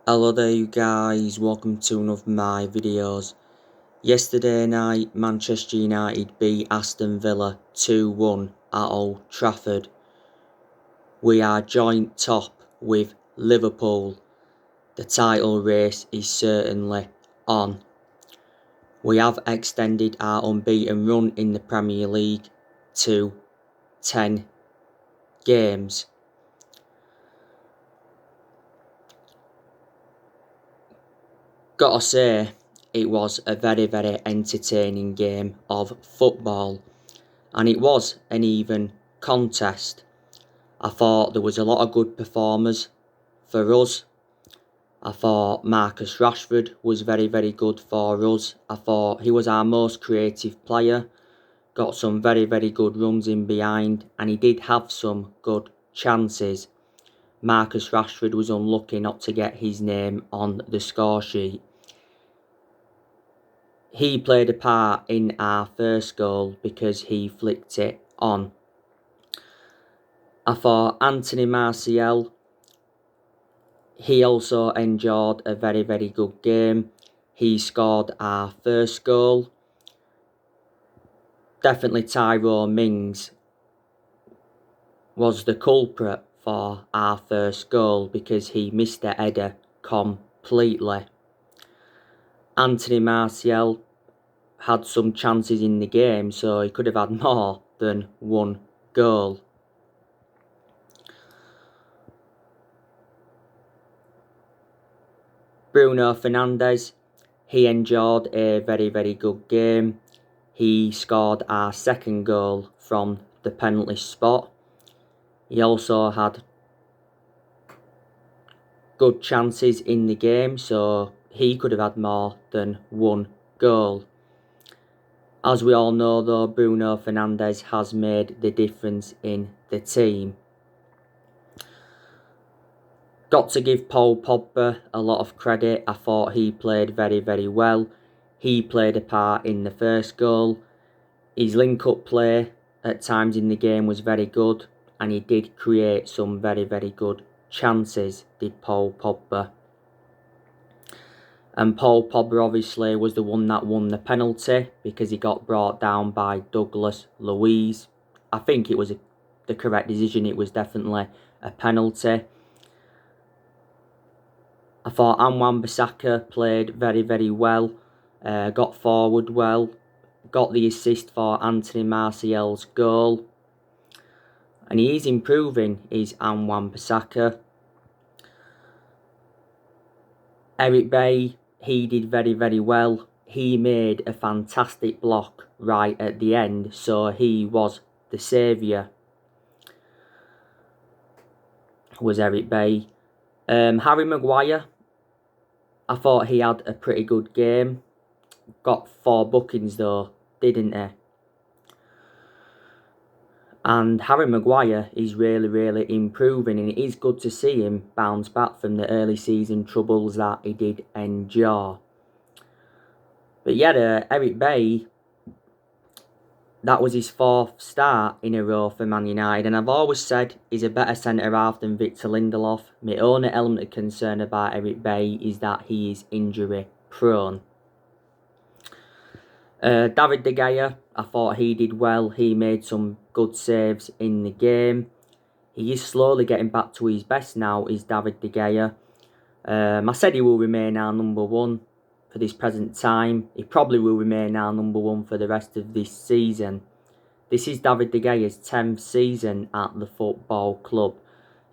Hello there you guys, welcome to one of my videos. Yesterday night, Manchester United beat Aston Villa 2-1 at Old Trafford. We are joint top with Liverpool. The title race is certainly on. We have extended our unbeaten run in the Premier League to 10 games. Gotta say, it was a very entertaining game of football. And it was an even contest. I thought there was a lot of good performers for us. I thought Marcus Rashford was very good for us. I thought he was our most creative player, got some very good runs in behind, and he did have some good chances. Marcus Rashford was unlucky not to get his name on the score sheet. He played a part in our first goal because he flicked it on. I thought Anthony Martial, he also enjoyed a very good game. He scored our first goal. Definitely Tyrone Mings was the culprit for our first goal because he missed the header completely. Anthony Martial had some chances in the game, so he could have had more than one goal. Bruno Fernandes, he enjoyed a very good game. He scored our second goal from the penalty spot. He also had good chances in the game, so he could have had more than one goal. As we all know though, Bruno Fernandes has made the difference in the team. Got to give Paul Pogba a lot of credit. I thought he played very well. He played a part in the first goal. His link-up play at times in the game was very good, and he did create some very good chances, did Paul Pogba. And Paul Pogba obviously was the one that won the penalty because he got brought down by Douglas Luiz. I think it was the correct decision. It was definitely a penalty. I thought Wan-Bissaka played very well, got forward well, got the assist for Anthony Martial's goal. And he is improving, is Wan-Bissaka. Eric Bailly, he did very well. He made a fantastic block right at the end, so he was the saviour, was Eric Bailly. Harry Maguire, I thought he had a pretty good game. Got 4 bookings though, didn't he? And Harry Maguire is really improving, and it is good to see him bounce back from the early season troubles that he did endure. But yeah, Eric Bailly, that was his 4th start in a row for Man United, and I've always said he's a better centre-half than Victor Lindelof. My only element of concern about Eric Bailly is that he is injury prone. David De Gea, I thought he did well. He made some good saves in the game. He is slowly getting back to his best now, is David De Gea. I said he will remain our number 1 for this present time. He probably will remain our number 1 for the rest of this season. This is David De Gea's 10th season at the football club.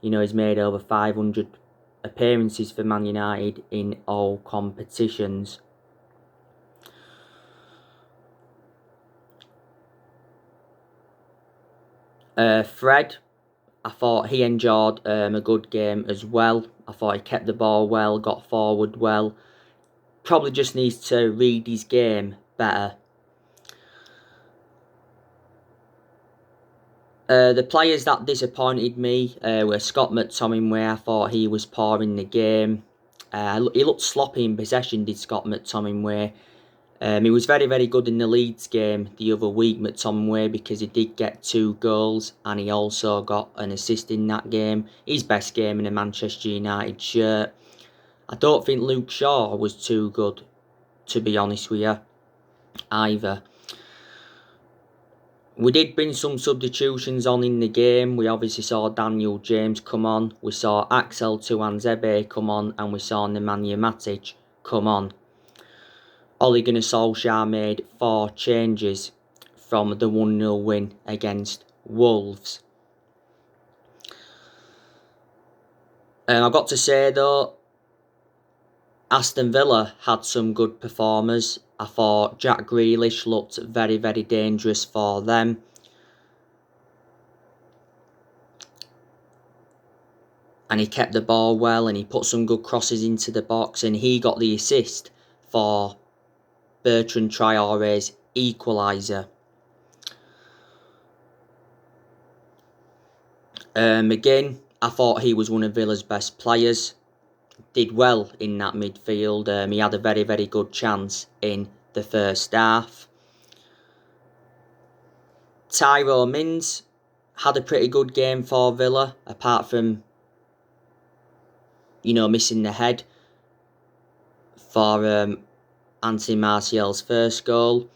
You know, he's made over 500 appearances for Man United in all competitions. Fred, I thought he enjoyed a good game as well. I thought he kept the ball well, got forward well. Probably just needs to read his game better. The players that disappointed me were Scott McTominay. I thought he was poor in the game. He looked sloppy in possession, did Scott McTominay. He was very good in the Leeds game the other week, McTominay, because he did get 2 goals and he also got an assist in that game. His best game in a Manchester United shirt. I don't think Luke Shaw was too good, to be honest with you, either. We did bring some substitutions on in the game. We obviously saw Daniel James come on. We saw Axel Tuanzebe come on. And we saw Nemanja Matic come on. Ole Gunnar Solskjaer made 4 changes from the 1-0 win against Wolves. I've got to say though, Aston Villa had some good performers. I thought Jack Grealish looked very, very dangerous for them. And he kept the ball well and he put some good crosses into the box and he got the assist for Bertrand Traore's equaliser. Again, I thought he was one of Villa's best players. Did well in that midfield. He had a very, very good chance in the first half. Tyrone Mings had a pretty good game for Villa, apart from, missing the head for Anthony Martial's first goal.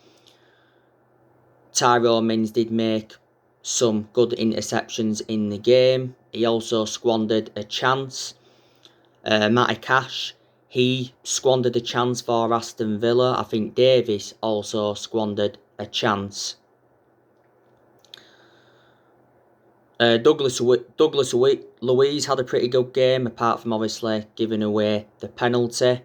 Tyrone Mings did make some good interceptions in the game. He also squandered a chance. Matty Cash, he squandered a chance for Aston Villa. I think Davis also squandered a chance. Douglas Luiz had a pretty good game, apart from obviously giving away the penalty.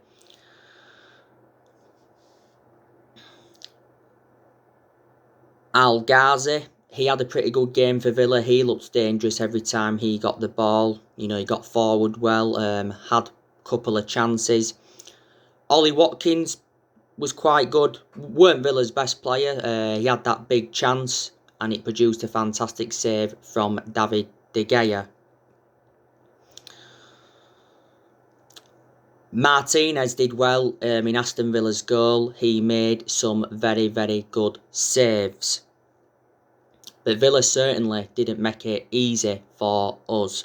Al Ghazi, he had a pretty good game for Villa. He looked dangerous every time he got the ball. He got forward well, had a couple of chances. Ollie Watkins was quite good. Weren't Villa's best player. He had that big chance and it produced a fantastic save from David De Gea. Martinez did well in Aston Villa's goal. He made some very, very good saves. But Villa certainly didn't make it easy for us.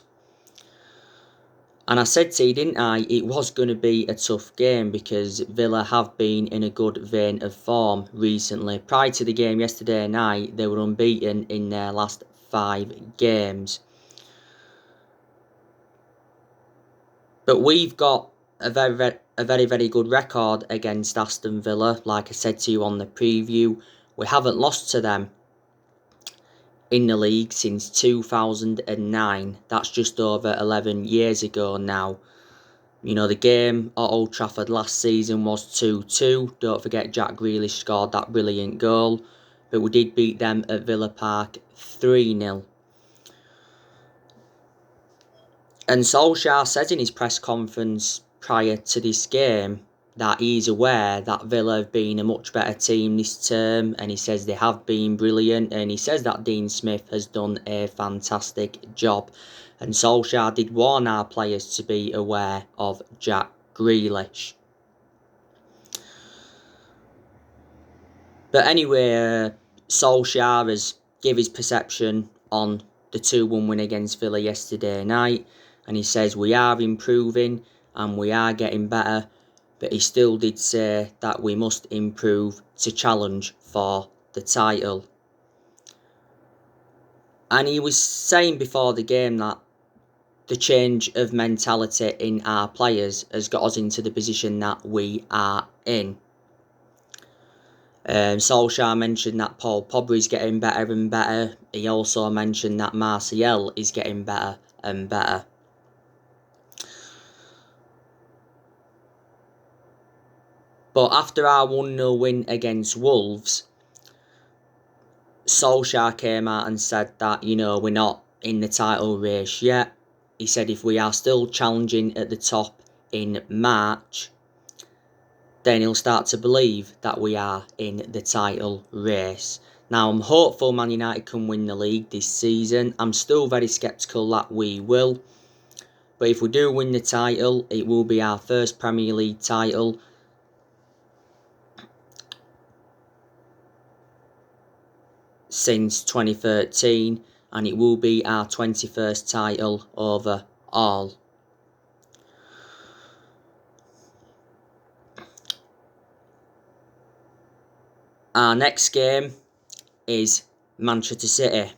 And I said to you, didn't I, it was going to be a tough game because Villa have been in a good vein of form recently. Prior to the game yesterday night, they were unbeaten in their last 5 games. But we've got a very good record against Aston Villa. Like I said to you on the preview, we haven't lost to them in the league since 2009. That's just over 11 years ago now. The game at Old Trafford last season was 2-2. Don't forget Jack Grealish scored that brilliant goal. But we did beat them at Villa Park 3-0. And Solskjaer said in his press conference prior to this game that he's aware that Villa have been a much better team this term, and he says they have been brilliant, and he says that Dean Smith has done a fantastic job. And Solskjaer did warn our players to be aware of Jack Grealish. But anyway, Solskjaer has given his perception on the 2-1 win against Villa yesterday night, and he says we are improving and we are getting better, but he still did say that we must improve to challenge for the title. And he was saying before the game that the change of mentality in our players has got us into the position that we are in. Solskjaer mentioned that Paul Pogba is getting better and better. He also mentioned that Martial is getting better and better. But after our 1-0 win against Wolves, Solskjaer came out and said that, we're not in the title race yet. He said if we are still challenging at the top in March, then he'll start to believe that we are in the title race. Now, I'm hopeful Man United can win the league this season. I'm still very sceptical that we will. But if we do win the title, it will be our first Premier League title since 2013, and it will be our 21st title overall. Our next game is Manchester City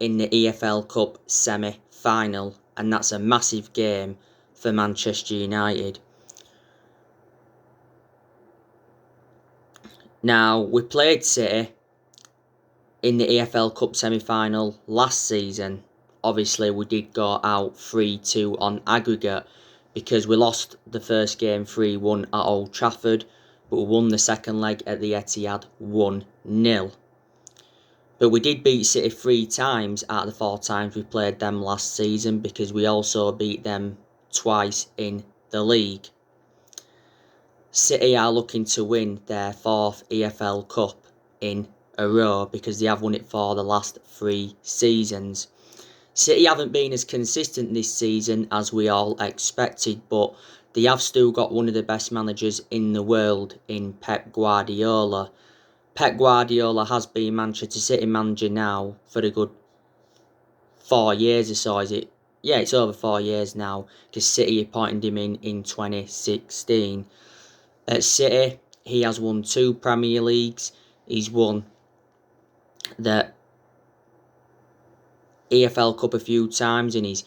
in the EFL Cup semi-final, and that's a massive game for Manchester United. Now, we played City in the EFL Cup semi-final last season. Obviously, we did go out 3-2 on aggregate because we lost the first game 3-1 at Old Trafford, but we won the second leg at the Etihad 1-0. But we did beat City 3 times out of the 4 times we played them last season, because we also beat them twice in the league. City are looking to win their 4th EFL Cup in a row, because they have won it for the last 3 seasons. City haven't been as consistent this season as we all expected, but they have still got one of the best managers in the world in Pep Guardiola. Pep Guardiola has been Manchester City manager now for a good 4 years or so, is it? Yeah, it's over 4 years now, because City appointed him in 2016. At City, he has won 2 Premier Leagues. He's won the EFL Cup a few times, and he's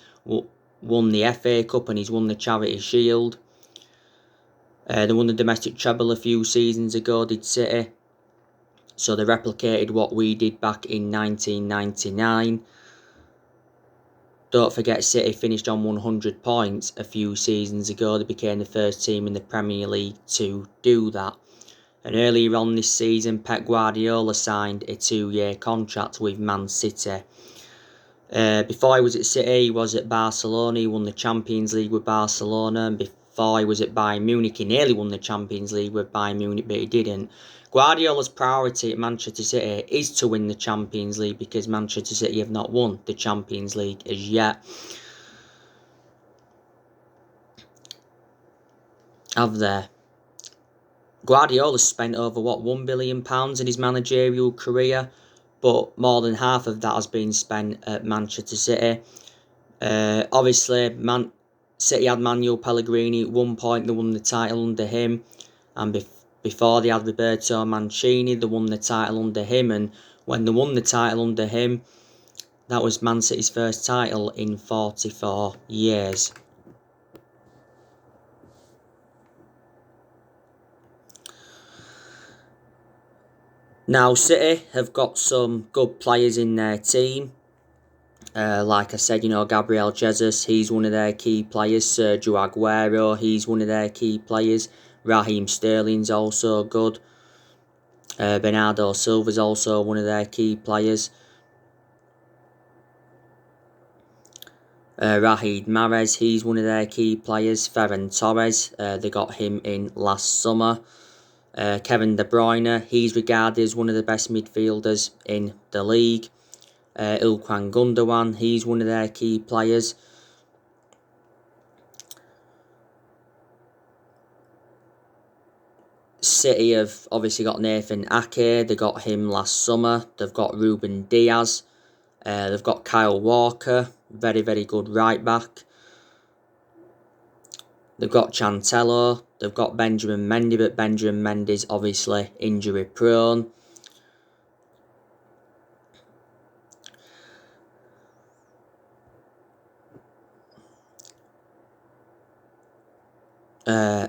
won the FA Cup, and he's won the Charity Shield. They won the domestic treble a few seasons ago, did City. So they replicated what we did back in 1999. Don't forget, City finished on 100 points a few seasons ago. They became the first team in the Premier League to do that. And earlier on this season, Pep Guardiola signed a 2-year contract with Man City. Before he was at City, he was at Barcelona. He won the Champions League with Barcelona. And before he was at Bayern Munich, he nearly won the Champions League with Bayern Munich, but he didn't. Guardiola's priority at Manchester City is to win the Champions League, because Manchester City have not won the Champions League as yet. Have they? Guardiola's spent over, £1 billion in his managerial career, but more than half of that has been spent at Manchester City. Obviously, City had Manuel Pellegrini. At one point, they won the title under him, and before they had Roberto Mancini, they won the title under him, and when they won the title under him, that was Man City's first title in 44 years. Now, City have got some good players in their team. Like I said, Gabriel Jesus, he's one of their key players. Sergio Aguero, he's one of their key players. Raheem Sterling's also good. Bernardo Silva's also one of their key players. Riyad Mahrez, he's one of their key players. Ferran Torres, they got him in last summer. Kevin De Bruyne, he's regarded as one of the best midfielders in the league. Ilkay Gundogan, he's one of their key players. City have obviously got Nathan Ake, they got him last summer. They've got Ruben Diaz. They've got Kyle Walker, very, very good right back. They've got Chantello. They've got Benjamin Mendy, but Benjamin Mendy's obviously injury prone.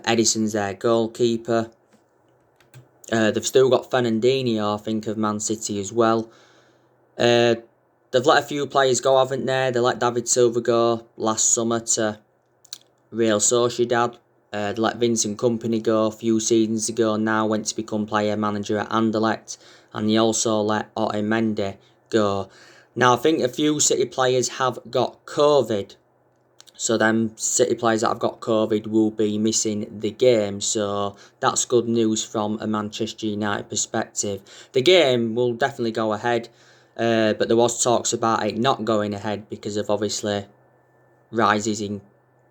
Edison's their goalkeeper. They've still got Fernandinho, I think, of Man City as well. They've let a few players go, haven't they? They let David Silva go last summer to Real Sociedad. They let Vincent Kompany go a few seasons ago, now went to become player manager at Anderlecht. And they also let Otamendi go. Now, I think a few City players have got COVID. So them City players that have got COVID will be missing the game. So that's good news from a Manchester United perspective. The game will definitely go ahead. But there was talks about it not going ahead because of obviously rises in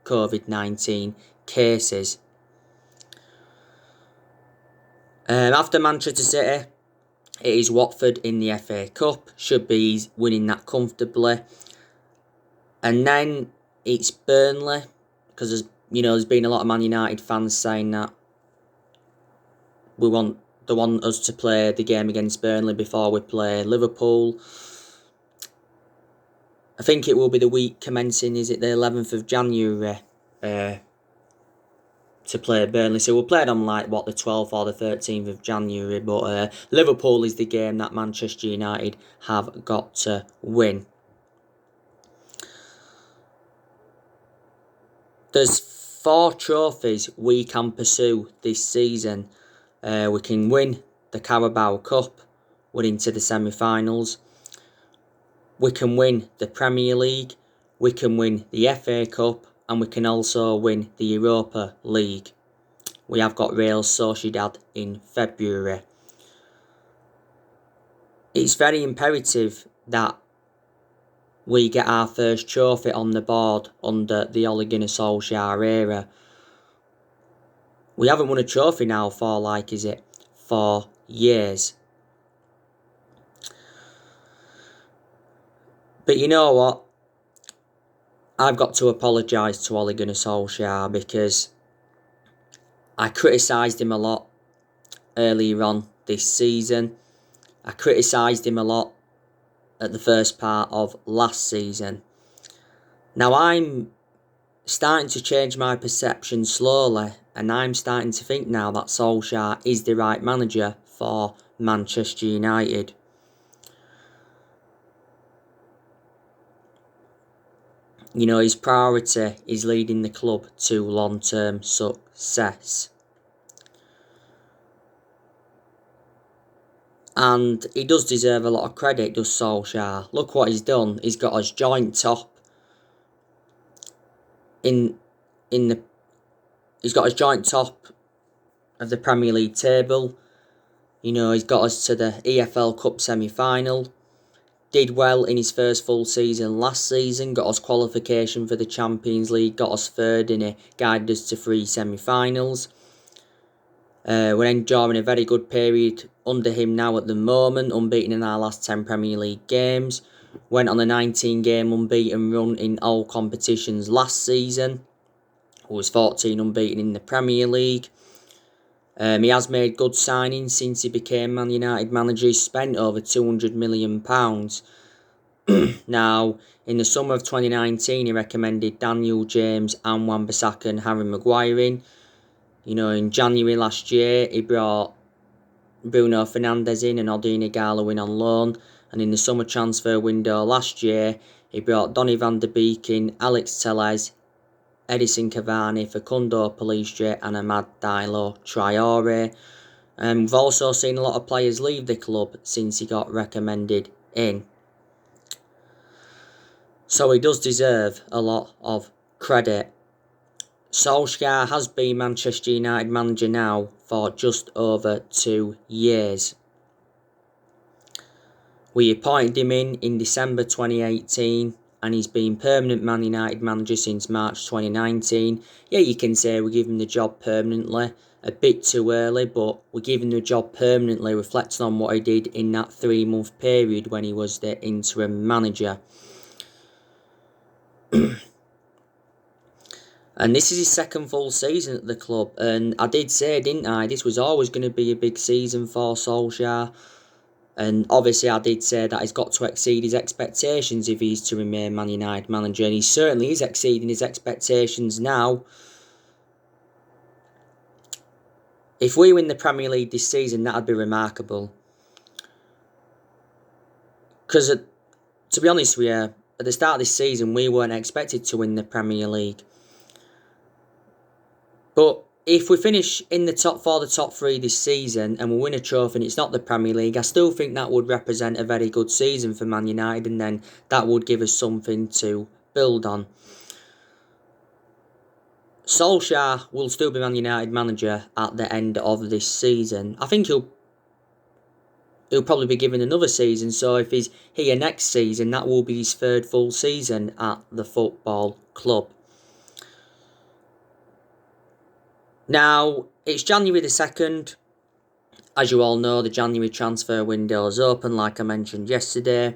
COVID-19 cases. After Manchester City, it is Watford in the FA Cup. Should be winning that comfortably. And then it's Burnley, because there's been a lot of Man United fans saying that we want they want us to play the game against Burnley before we play Liverpool. I think it will be the week commencing, is it the 11th of January, to play Burnley. So we'll play it on the 12th or the 13th of January. But Liverpool is the game that Manchester United have got to win. There's 4 trophies we can pursue this season. We can win the Carabao Cup, win into the semi-finals. We can win the Premier League, we can win the FA Cup, and we can also win the Europa League. We have got Real Sociedad in February. It's very imperative that we get our first trophy on the board under the Ole Gunnar Solskjaer era. We haven't won a trophy now for 4 years. But you know what? I've got to apologise to Ole Gunnar Solskjaer because I criticised him a lot earlier on this season. I criticised him a lot at the first part of last season. Now I'm starting to change my perception slowly, and I'm starting to think now that Solskjaer is the right manager for Manchester United. You know, his priority is leading the club to long-term success. And he does deserve a lot of credit, does Solskjaer. Look what he's done. He's got us joint top he's got us joint top of the Premier League table. You know, he's got us to the EFL Cup semi-final. Did well in his first full season last season, got us qualification for the Champions League, got us third in it, guided us to 3 semi-finals. We're enjoying a very good period under him now at the moment, unbeaten in our last 10 Premier League games. Went on a 19-game unbeaten run in all competitions last season. Was 14 unbeaten in the Premier League. He has made good signings since he became Man United manager. He's spent over £200 million. Now, in the summer of 2019, he recommended Daniel James and Wan-Bissaka and Harry Maguire in. You know, in January last year, he brought Bruno Fernandes in and Odion Ighalo in on loan. And in the summer transfer window last year, he brought Donny van de Beek in, Alex Telles, Edison Cavani, Facundo Pellistri and Amad Diallo Traore. We've also seen a lot of players leave the club since he got recommended in. So he does deserve a lot of credit. Solskjaer has been Manchester United manager now for just over 2 years. We appointed him in December 2018 and he's been permanent Man United manager since March 2019. Yeah, you can say we give him the job permanently. A bit too early, but we give him the job permanently, reflecting on what he did in that 3-month period when he was the interim manager. And this is his second full season at the club. And I did say, didn't I, this was always going to be a big season for Solskjaer. And obviously I did say that he's got to exceed his expectations if he's to remain Man United manager. And he certainly is exceeding his expectations now. If we win the Premier League this season, that would be remarkable. Because, to be honest with you, at the start of this season, we weren't expected to win the Premier League. But if we finish in the top 4, the top 3 this season, and we win a trophy and it's not the Premier League, I still think that would represent a very good season for Man United, and then that would give us something to build on. Solskjaer will still be Man United manager at the end of this season. I think he'll probably be given another season, so if he's here next season, that will be his 3rd full season at the football club. Now, it's January the 2nd. As you all know, the January transfer window is open, like I mentioned yesterday.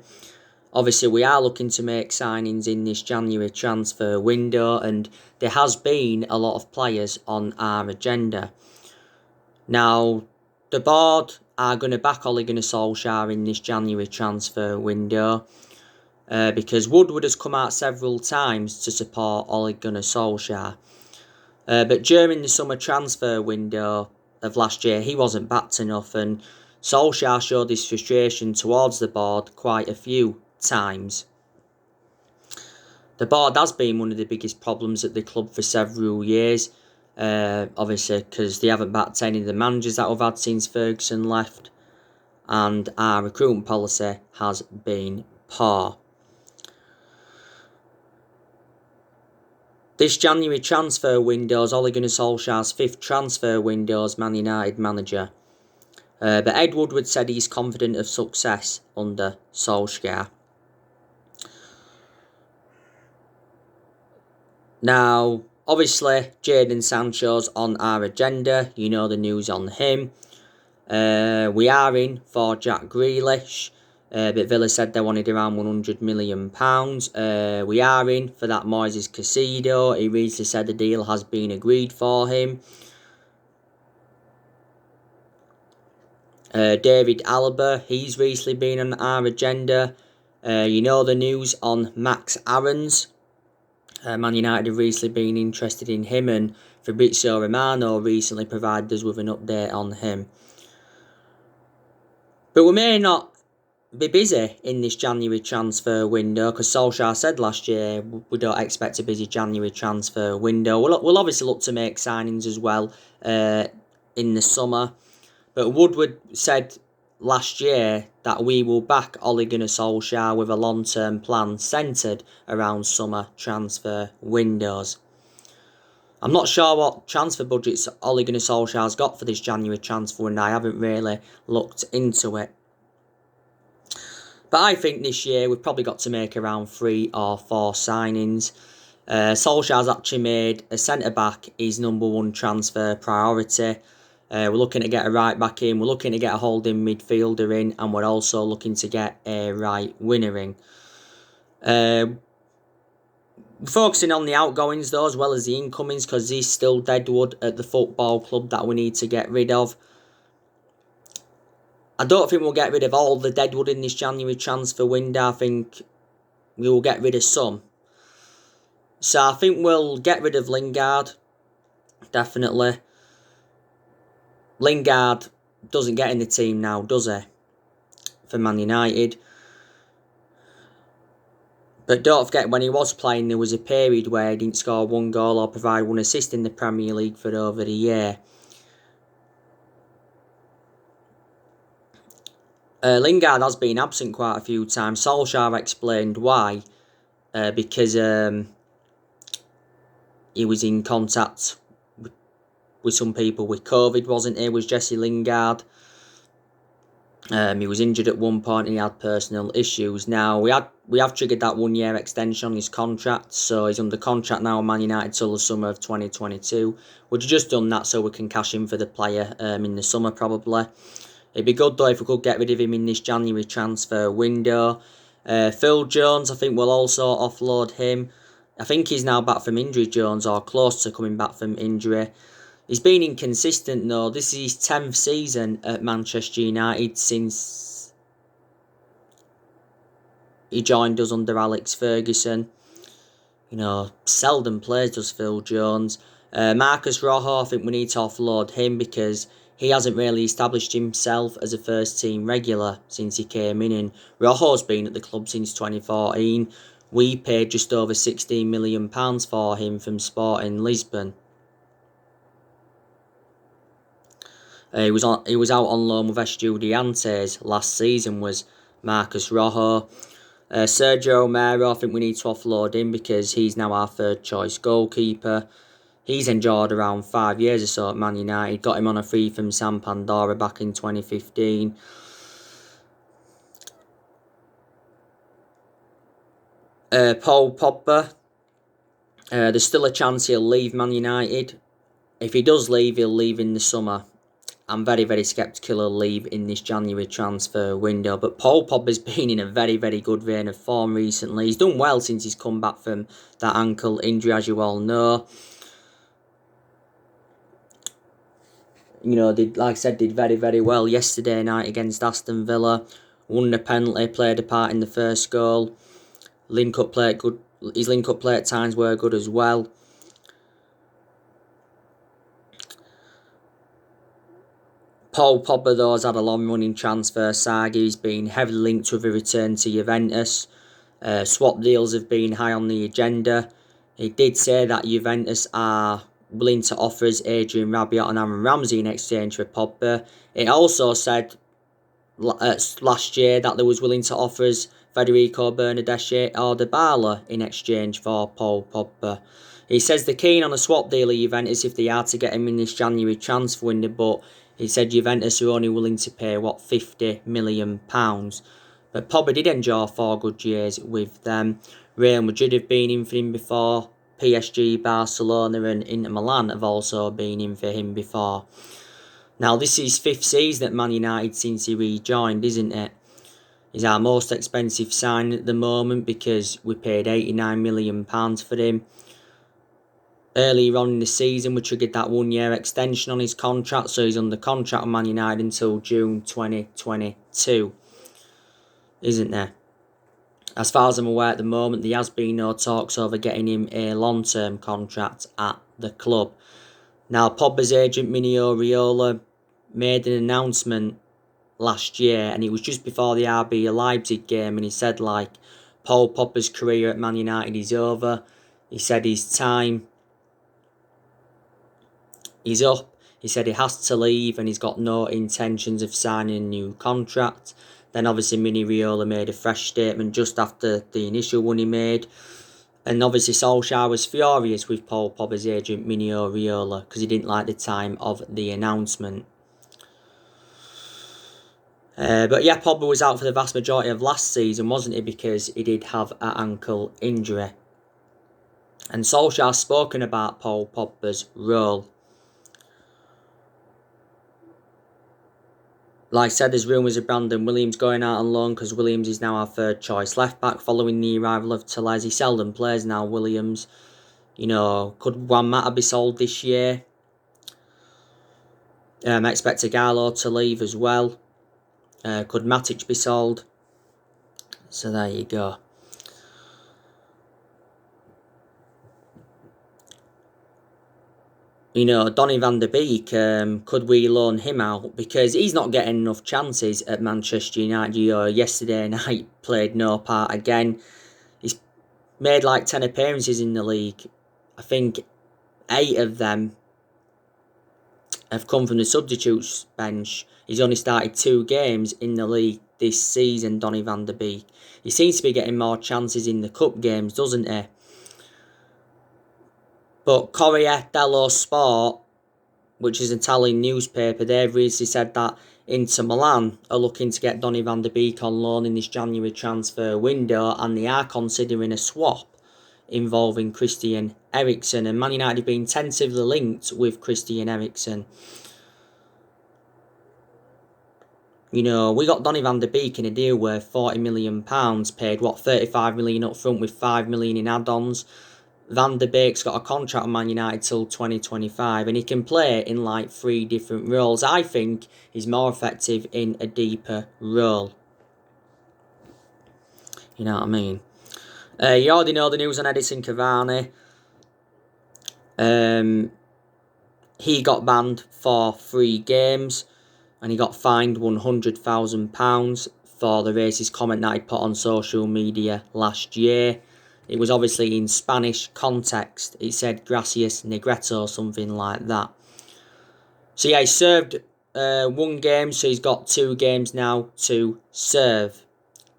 Obviously, we are looking to make signings in this January transfer window, and there has been a lot of players on our agenda. Now, The board are going to back Ole Gunnar Solskjaer in this January transfer window because Woodward has come out several times to support Ole Gunnar Solskjaer. But during the summer transfer window of last year, he wasn't backed enough, and Solskjaer showed his frustration towards the board quite a few times. The board has been one of the biggest problems at the club for several years, obviously because they haven't backed any of the managers that we've had since Ferguson left, and our recruitment policy has been poor. This January transfer window is Ole Gunnar Solskjaer's 5th transfer window as Man United manager. But Ed Woodward said he's confident of success under Solskjaer. Now, obviously, Jadon Sancho's on our agenda. You know the news on him. We are in for Jack Grealish. But Villa said they wanted around £100 million. We are in for that Moises Caicedo. He recently said the deal has been agreed for him. David Alaba, he's recently been on our agenda. You know the news on Max Aarons. Man United have recently been interested in him, and Fabrizio Romano recently provided us with an update on him. But we may not be busy in this January transfer window because Solskjaer said last year we don't expect a busy January transfer window. We'll obviously look to make signings as well in the summer. But Woodward said last year that we will back Ole Gunnar Solskjaer with a long-term plan centred around summer transfer windows. I'm not sure what transfer budgets Ole Gunnar Solskjaer's got for this January transfer window. I haven't really looked into it. But I think this year we've probably got to make around 3 or 4 signings. Solskjaer's actually made a centre-back his number 1 transfer priority. We're looking to get a right back in, we're looking to get a holding midfielder in, and we're also looking to get a right winger in. Focusing on the outgoings though as well as the incomings because he's still deadwood at the football club that we need to get rid of. I don't think we'll get rid of all the deadwood in this January transfer window. I think we will get rid of some. So I think we'll get rid of Lingard, definitely. Lingard doesn't get in the team now, does he? For Man United. But don't forget, when he was playing, there was a period where he didn't score 1 goal or provide 1 assist in the Premier League for over a year. Lingard has been absent quite a few times. Solskjaer explained why. Because he was in contact with some people with COVID, wasn't he? Was Jesse Lingard. He was injured at one point and he had personal issues. Now, we have triggered that 1-year extension on his contract, so he's under contract now at Man United till the summer of 2022. We've just done that so we can cash in for the player in the summer probably. It'd be good though if we could get rid of him in this January transfer window. Phil Jones, I think we'll also offload him. I think he's now back from injury, Jones, or close to coming back from injury. He's been inconsistent though. This is his 10th season at Manchester United since he joined us under Alex Ferguson. You know, seldom plays does Phil Jones. Marcus Rojo, I think we need to offload him because he hasn't really established himself as a first team regular since he came in, and Rojo's been at the club since 2014. We paid just over £16 million for him from Sporting Lisbon. He was out on loan with Estudiantes last season, was Marcus Rojo. Sergio Romero, I think we need to offload him because he's now our 3rd choice goalkeeper. He's enjoyed around 5 years or so at Man United. Got him on a free from San Pandora back in 2015. Paul Pogba. There's still a chance he'll leave Man United. If he does leave, he'll leave in the summer. I'm very, very sceptical he'll leave in this January transfer window. But Paul Pogba's been in a very, very good vein of form recently. He's done well since he's come back from that ankle injury, as you all know. did, like I said, did very, very well yesterday night against Aston Villa. Won the penalty, played a part in the first goal. Link-up play good. His link-up play at times were good as well. Paul Pogba, though, has had a long-running transfer saga. He's been heavily linked with a return to Juventus. Swap deals have been high on the agenda. He did say that Juventus are willing to offer us Adrian Rabiot and Aaron Ramsey in exchange for Pogba. It also said last year that they was willing to offer us Federico Bernardeschi or Dybala in exchange for Paul Pogba. He says they're keen on a swap deal with Juventus if they are to get him in this January transfer window, but he said Juventus are only willing to pay, £50 million. But Pogba did enjoy 4 good years with them. Real Madrid have been in for him before. PSG, Barcelona and Inter Milan have also been in for him before. Now, this is his 5th season at Man United since he rejoined, isn't it? He's our most expensive signing at the moment because we paid £89 million for him. Earlier on in the season, we triggered that 1-year extension on his contract, so he's under contract with Man United until June 2022, isn't there? As far as I'm aware at the moment, there has been no talks over getting him a long-term contract at the club. Now, Pogba's agent, Mino Raiola, made an announcement last year, and it was just before the RB Leipzig game, and he said, Paul Pogba's career at Man United is over. He said his time is up. He said he has to leave, and he's got no intentions of signing a new contract. Then obviously Mino Raiola made a fresh statement just after the initial one he made. And obviously Solskjaer was furious with Paul Pogba's agent Mino Raiola because he didn't like the time of the announcement. But yeah, Pogba was out for the vast majority of last season, wasn't he? Because he did have an ankle injury. And Solskjaer's spoken about Paul Pogba's role. Like I said, there's rumours of Brandon Williams going out on loan because Williams is now our 3rd choice left back following the arrival of Tellez. He seldom plays now, Williams. Could Juan Mata be sold this year? I expect Gallo to leave as well. Could Matic be sold? So there you go. Donny van der Beek, could we loan him out? Because he's not getting enough chances at Manchester United. Yesterday night played no part again. He's made 10 appearances in the league. I think 8 of them have come from the substitutes bench. He's only started 2 games in the league this season, Donny van der Beek. He seems to be getting more chances in the cup games, doesn't he? But Corriere dello Sport, which is an Italian newspaper, they've recently said that Inter Milan are looking to get Donny van der Beek on loan in this January transfer window, and they are considering a swap involving Christian Eriksen, and Man United have been tentatively linked with Christian Eriksen. We got Donny van der Beek in a deal worth £40 million, paid £35 million up front with £5 million in add-ons. Van der Beek's got a contract with Man United till 2025, and he can play in 3 different roles. I think he's more effective in a deeper role. You know what I mean? You already know the news on Edison Cavani. He got banned for 3 games, and he got fined £100,000 for the racist comment that he put on social media last year. It was obviously in Spanish context. It said gracias negreto, something like that. So yeah, he served 1 game, so he's got 2 games now to serve.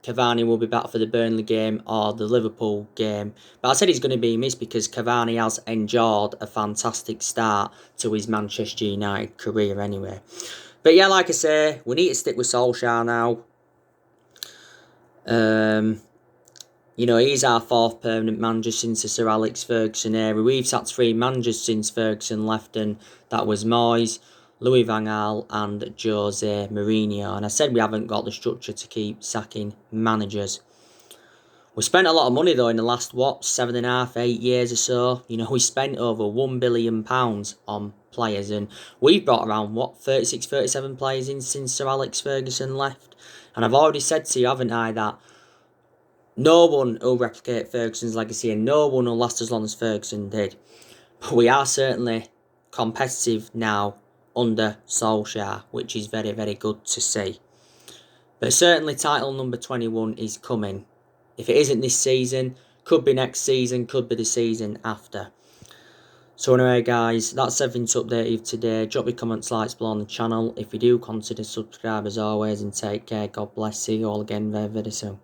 Cavani will be back for the Burnley game or the Liverpool game. But I said he's going to be missed because Cavani has enjoyed a fantastic start to his Manchester United career anyway. But yeah, like I say, we need to stick with Solskjaer now. He's our 4th permanent manager since the Sir Alex Ferguson era. We've sacked 3 managers since Ferguson left, and that was Moyes, Louis van Gaal and Jose Mourinho. And I said we haven't got the structure to keep sacking managers. We spent a lot of money though in the last, 7.5, 8 years or so. We spent over £1 billion on players, and we've brought around, 36, 37 players in since Sir Alex Ferguson left. And I've already said to you, haven't I, that no one will replicate Ferguson's legacy and no one will last as long as Ferguson did. But we are certainly competitive now under Solskjaer, which is very, very good to see. But certainly title number 21 is coming. If it isn't this season, could be next season, could be the season after. So anyway guys, that's everything to update you today. Drop your comments, likes below on the channel. If you do, consider subscribe as always, and take care. God bless you all again very, very soon.